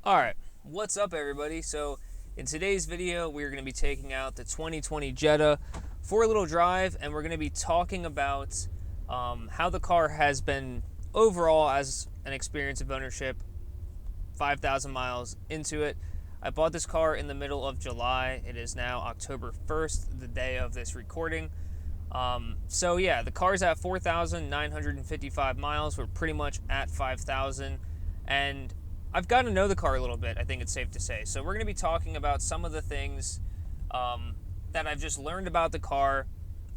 Alright, what's up everybody? So in today's video we're going to be taking out the 2020 Jetta for a little drive, and we're going to be talking about how the car has been overall as an experience of ownership 5,000 miles into it. I bought this car in the middle of July. It is now October 1st, the day of this recording. So yeah, the car's at 4,955 miles. We're pretty much at 5,000, and I've gotten to know the car a little bit, I think it's safe to say. So we're going to be talking about some of the things that I've just learned about the car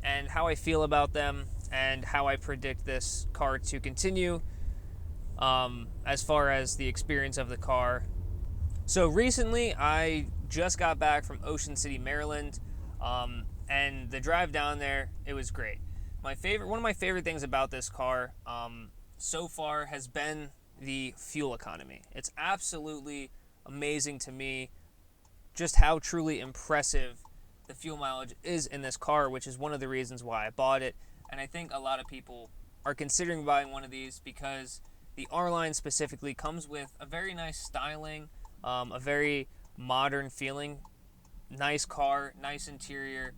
and how I feel about them and how I predict this car to continue as far as the experience of the car. So recently, I just got back from Ocean City, Maryland, and the drive down there, it was great. One of my favorite things about this car so far has been the fuel economy. It's absolutely amazing to me just how truly impressive the fuel mileage is in this car, which is one of the reasons why I bought it. And I think a lot of people are considering buying one of these because the R Line specifically comes with a very nice styling, a very modern feeling, nice car, nice interior,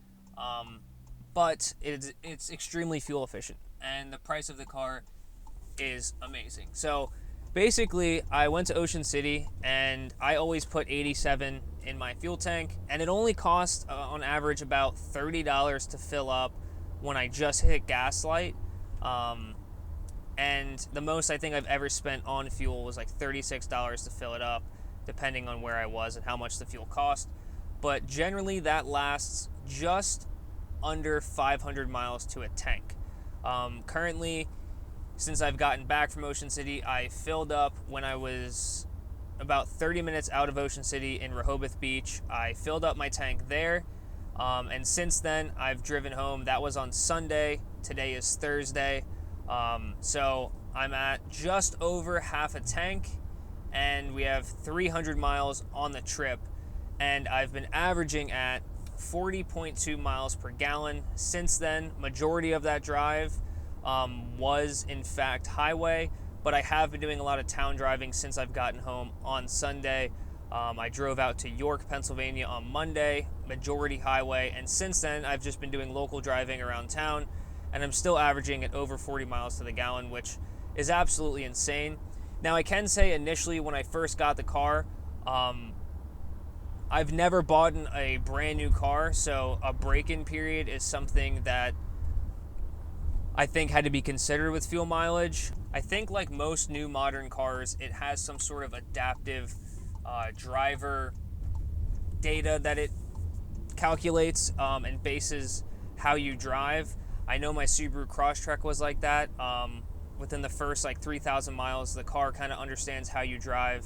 but it's extremely fuel efficient, and the price of the car is amazing. So basically, I went to Ocean City, and I always put 87 in my fuel tank, and it only costs on average about $30 to fill up when I just hit Gaslight. And the most I think I've ever spent on fuel was like $36 to fill it up, depending on where I was and how much the fuel cost. But generally, that lasts just under 500 miles to a tank. Currently, since I've gotten back from Ocean City, I filled up when I was about 30 minutes out of Ocean City in Rehoboth Beach. I filled up my tank there, and since then I've driven home. That was on Sunday. Today is Thursday. So I'm at just over half a tank, and we have 300 miles on the trip, and I've been averaging at 40.2 miles per gallon since then. Majority of that drive was in fact highway, but I have been doing a lot of town driving since I've gotten home on Sunday. I drove out to York, Pennsylvania on Monday, majority highway, and since then I've just been doing local driving around town, and I'm still averaging at over 40 miles to the gallon, which is absolutely insane. Now I can say initially when I first got the car, I've never bought a brand new car, so a break-in period is something that I think had to be considered with fuel mileage. I think like most new modern cars, it has some sort of adaptive driver data that it calculates and bases how you drive. I know my Subaru Crosstrek was like that. Within the first like 3,000 miles, the car kind of understands how you drive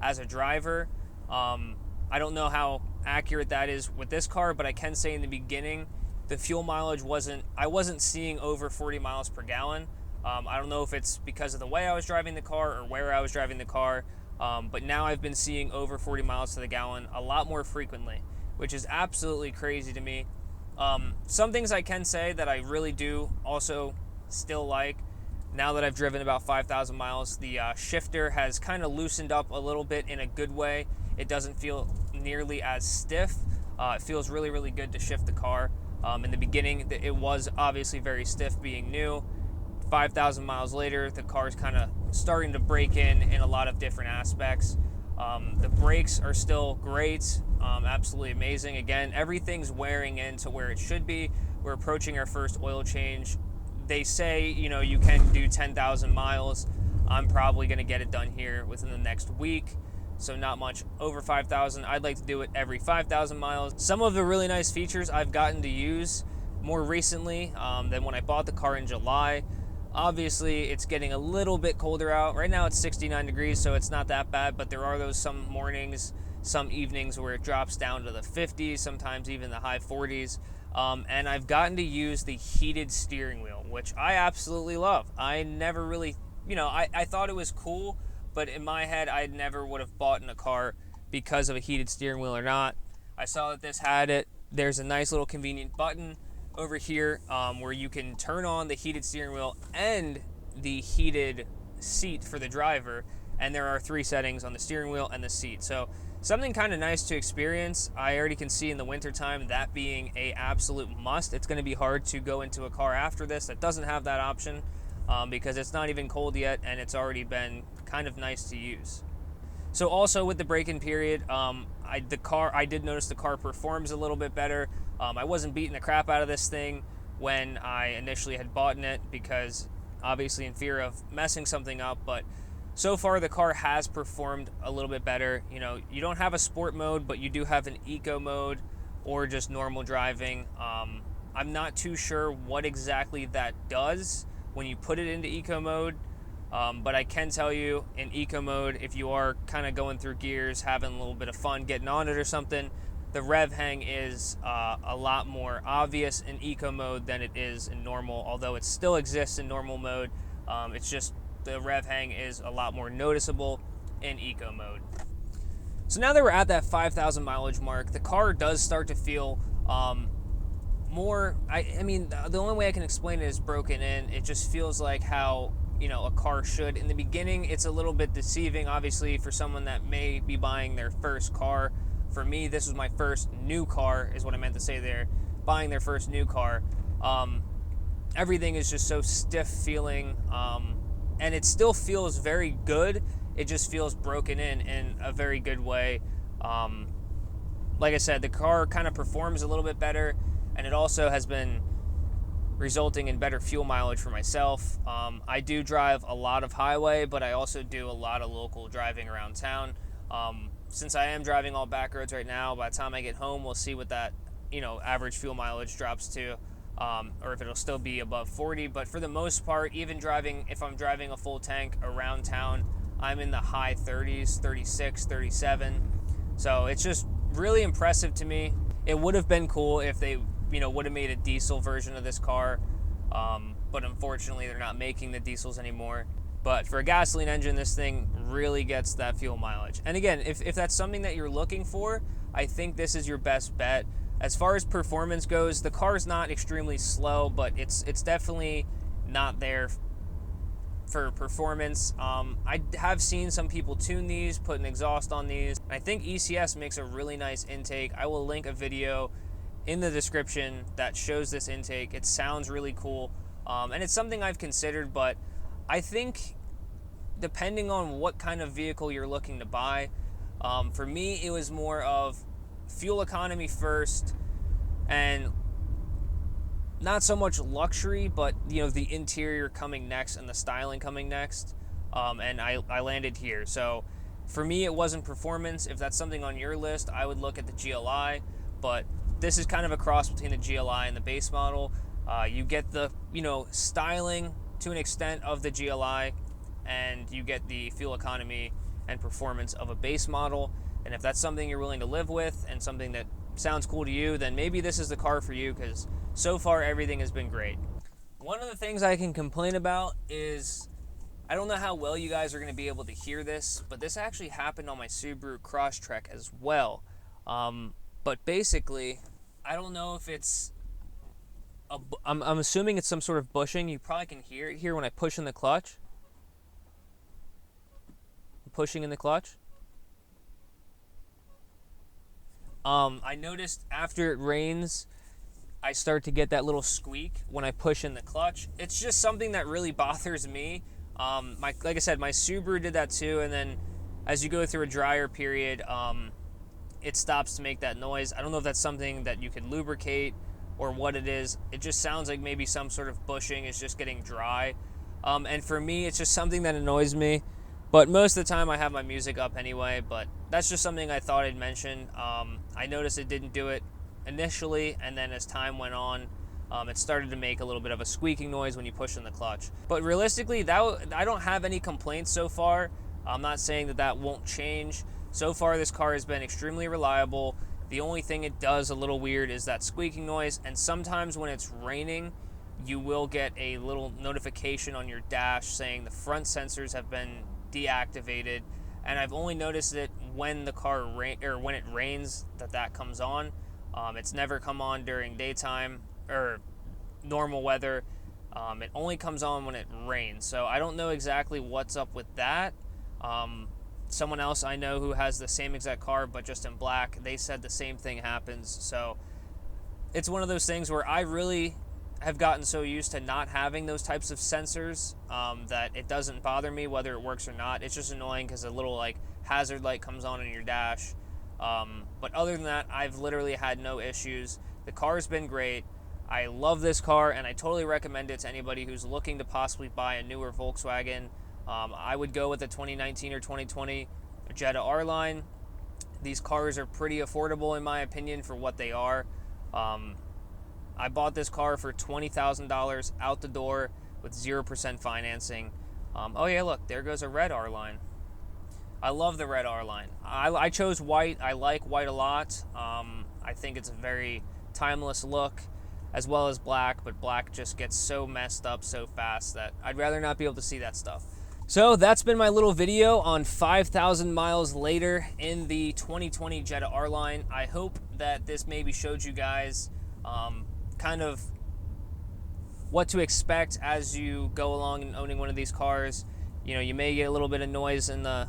as a driver. I don't know how accurate that is with this car, but I can say in the beginning, the fuel mileage I wasn't seeing over 40 miles per gallon. I don't know if it's because of the way I was driving the car or where I was driving the car, but now I've been seeing over 40 miles to the gallon a lot more frequently, which is absolutely crazy to me. Some things I can say that I really do also still like, now that I've driven about 5,000 miles, the shifter has kind of loosened up a little bit in a good way. It doesn't feel nearly as stiff. It feels really, really good to shift the car. In the beginning, it was obviously very stiff being new. 5,000 miles later, the car's kind of starting to break in a lot of different aspects. The brakes are still great, absolutely amazing. Again, everything's wearing into where it should be. We're approaching our first oil change. They say, you can do 10,000 miles. I'm probably going to get it done here within the next week. So not much over 5,000. I'd like to do it every 5,000 miles. Some of the really nice features I've gotten to use more recently than when I bought the car in July. Obviously, it's getting a little bit colder out. Right now it's 69 degrees, so it's not that bad, but there are those some mornings, some evenings where it drops down to the 50s, sometimes even the high 40s. And I've gotten to use the heated steering wheel, which I absolutely love. I never really, I thought it was cool, but in my head, I never would have bought in a car because of a heated steering wheel or not. I saw that this had it. There's a nice little convenient button over here where you can turn on the heated steering wheel and the heated seat for the driver. and there are 3 settings on the steering wheel and the seat. So something kind of nice to experience. I already can see in the wintertime that being a absolute must. It's going to be hard to go into a car after this that doesn't have that option, because it's not even cold yet and it's already been kind of nice to use. So also with the break-in period, I did notice the car performs a little bit better. I wasn't beating the crap out of this thing when I initially had bought it, because obviously in fear of messing something up, but so far the car has performed a little bit better. You know, you don't have a sport mode, but you do have an eco mode or just normal driving. I'm not too sure what exactly that does when you put it into eco mode. But I can tell you, in eco mode, if you are kind of going through gears, having a little bit of fun, getting on it or something, the rev hang is a lot more obvious in eco mode than it is in normal, although it still exists in normal mode. It's just the rev hang is a lot more noticeable in eco mode. So now that we're at that 5,000 mileage mark, the car does start to feel more, I mean, the only way I can explain it is broken in. It just feels like how, you know, a car should. In the beginning, it's a little bit deceiving, obviously, for someone that may be buying their first car. For me, this was my first new car, is what I meant to say there. Buying their first new car. Everything is just so stiff feeling, and it still feels very good. It just feels broken in a very good way. Like I said, the car kind of performs a little bit better, and it also has been resulting in better fuel mileage for myself. I do drive a lot of highway, but I also do a lot of local driving around town. Since I am driving all back roads right now, by the time I get home, we'll see what that, you know, average fuel mileage drops to, or if it'll still be above 40. But for the most part, even driving, if I'm driving a full tank around town, I'm in the high 30s, 36, 37. So it's just really impressive to me. It would have been cool if they, you know, would have made a diesel version of this car, but unfortunately they're not making the diesels anymore. But for a gasoline engine, this thing really gets that fuel mileage. And again, if that's something that you're looking for, I think this is your best bet. As far as performance goes, the car's not extremely slow, but it's definitely not there for performance. I have seen some people tune these, put an exhaust on these. I think ECS makes a really nice intake. I will link a video in the description that shows this intake. It sounds really cool, and it's something I've considered, but I think depending on what kind of vehicle you're looking to buy, for me it was more of fuel economy first, and not so much luxury, but, you know, the interior coming next and the styling coming next, and I landed here. So for me it wasn't performance. If that's something on your list, I would look at the GLI, but this is kind of a cross between the GLI and the base model. You get the, you know, styling to an extent of the GLI, and you get the fuel economy and performance of a base model. And if that's something you're willing to live with and something that sounds cool to you, then maybe this is the car for you, because so far everything has been great. One of the things I can complain about is, I don't know how well you guys are going to be able to hear this, but this actually happened on my Subaru Crosstrek as well. But basically, I don't know if it's I'm assuming it's some sort of bushing. You probably can hear it here when I push in the clutch. I'm pushing in the clutch. I noticed after it rains, I start to get that little squeak when I push in the clutch. It's just something that really bothers me. Like I said, my Subaru did that too, and then as you go through a drier period, it stops to make that noise. I don't know if that's something that you could lubricate or what it is. It just sounds like maybe some sort of bushing is just getting dry. And for me, it's just something that annoys me. But most of the time I have my music up anyway, but that's just something I thought I'd mention. I noticed it didn't do it initially, and then as time went on, it started to make a little bit of a squeaking noise when you push in the clutch. But realistically, I don't have any complaints so far. I'm not saying that won't change. So far, this car has been extremely reliable. The only thing it does a little weird is that squeaking noise, and sometimes when it's raining, you will get a little notification on your dash saying the front sensors have been deactivated, and I've only noticed it when the car when it rains that comes on. It's never come on during daytime or normal weather. It only comes on when it rains, so I don't know exactly what's up with that. Someone else I know who has the same exact car but just in black, they said the same thing happens. So it's one of those things where I really have gotten so used to not having those types of sensors that it doesn't bother me whether it works or not. It's just annoying because a little like hazard light comes on in your dash. But other than that, I've literally had no issues. The car's been great. I love this car, and I totally recommend it to anybody who's looking to possibly buy a newer Volkswagen. I would go with the 2019 or 2020 Jetta R Line. These cars are pretty affordable in my opinion for what they are. I bought this car for $20,000 out the door with 0% financing. Oh yeah, look, there goes a red R Line. I love the red R Line. I chose white. I like white a lot. I think it's a very timeless look, as well as black, but black just gets so messed up so fast that I'd rather not be able to see that stuff. So that's been my little video on 5,000 miles later in the 2020 Jetta R Line. I hope that this maybe showed you guys kind of what to expect as you go along and owning one of these cars. You know, you may get a little bit of noise in the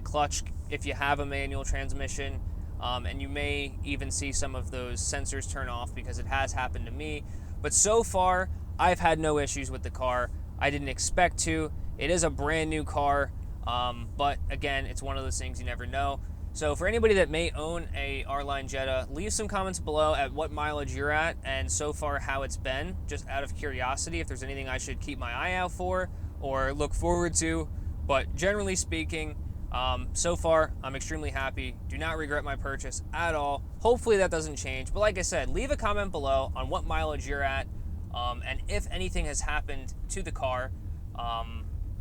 clutch if you have a manual transmission, and you may even see some of those sensors turn off because it has happened to me. But so far, I've had no issues with the car. I didn't expect to. It is a brand new car, but again, it's one of those things you never know. So for anybody that may own a R-Line Jetta, leave some comments below at what mileage you're at and so far how it's been, just out of curiosity, if there's anything I should keep my eye out for or look forward to. But generally speaking, so far, I'm extremely happy. Do not regret my purchase at all. Hopefully that doesn't change. But like I said, leave a comment below on what mileage you're at, and if anything has happened to the car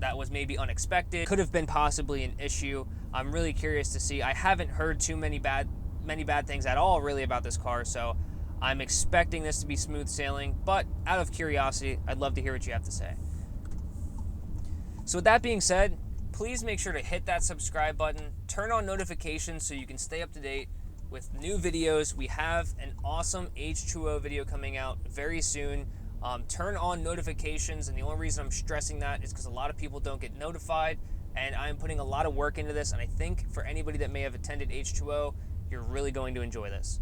that was maybe unexpected, could have been possibly an issue. I'm really curious to see. I haven't heard too many bad things at all really about this car, so I'm expecting this to be smooth sailing. But out of curiosity, I'd love to hear what you have to say. So with that being said, please make sure to hit that subscribe button, turn on notifications so you can stay up to date with new videos. We have an awesome H2O video coming out very soon. Turn on notifications, and the only reason I'm stressing that is because a lot of people don't get notified, and I'm putting a lot of work into this, and I think for anybody that may have attended H2O, you're really going to enjoy this.